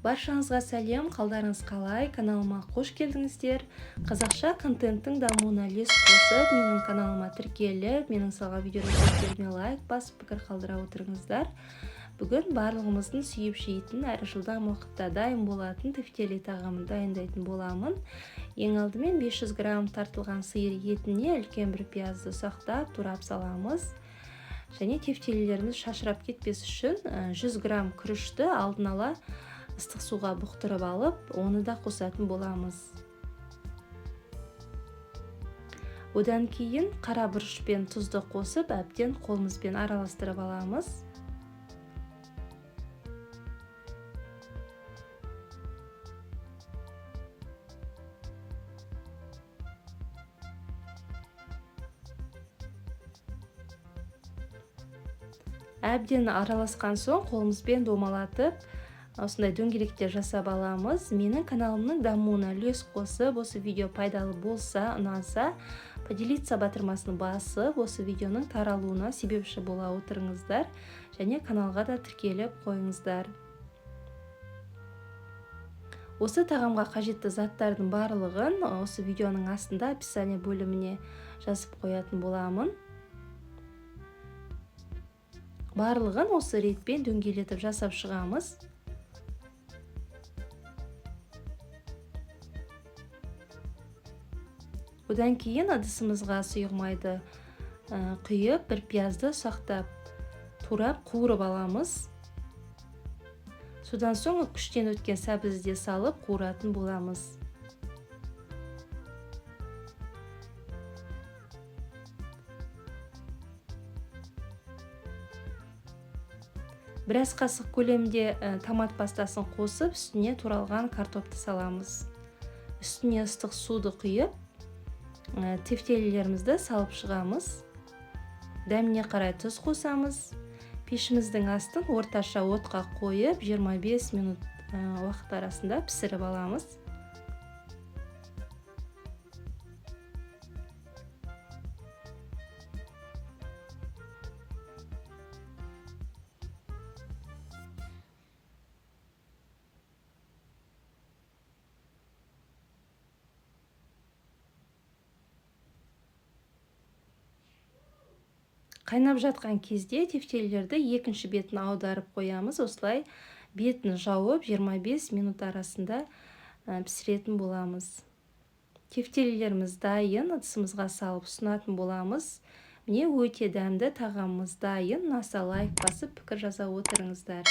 Баршаңызға сәлем, қалдарыңыз қалай? Каналыма қош келдіңіздер. Қазақша контенттің дамуына үлес қосып, менің каналыма тіркеліп, менің салған видеоларыма лайк басып, пікір қалдыра отырыңыздар. Бүгін барлығымыздың сүйіп жейтін, әрі жылдам уақытта дайын болатын тефтели тағамын дайындайтын боламын. Ең алдымен 500 грамм тартылған сиыр етіне үлкен бір пиязды ұсақтап турап саламыз. Және тефтелилеріміз шашырап кетпес үшін 100 грамм күрішті алдын ала ыстық суға бұқтырып алып, оны да қосатын боламыз. Одан кейін қара бұрыш пен тұзды қосып, әбден қолымызбен араластырып аламыз. Әбден араласқан соң қолымызбен домалатып, осындай дөңгелектер жасап аламыз. Менің каналымның дамуына үлес қосып, осы видео пайдалы болса, ұнаса, поделиться батырмасын басып, осы видеоның таралуына себепші бола отырыңыздар, және каналға да тіркеліп қойыңыздар. Осы тағамға қажетті заттардың барлығын осы видеоның астында описание бөліміне жазып қоятын боламын. Барлығын осы ретпен дөңгелетіп жасап шығамыз. Одан кейін ыдысымызға сұйық майды құйып, бір пиязды ұсақтап турап қуырып аламыз. Содан соң күштен өткен сәбізді салып қуыратын боламыз. Біраз қасық көлемде томат пастасын қосып, үстіне туралған картопты саламыз. Үстіне ыстық суды құйып, тефтелилерімізді салып шығамыз. Дәміне қарай тұз қосамыз. Пешіміздің астын орташа отқа қойып, 25 минут уақыт арасында пісіріп аламыз. Қайнап жатқан кезде тефтелилерді екінші бетін аударып қоямыз. Осылай бетін жауып 25 минут арасында пісіретін боламыз. Тефтелилеріміз дайын, ыдысымызға салып ұсынатын боламыз. Міне өте дәмді тағамымыз дайын. Ұнаса лайк басып, пікір жаза отырыңыздар.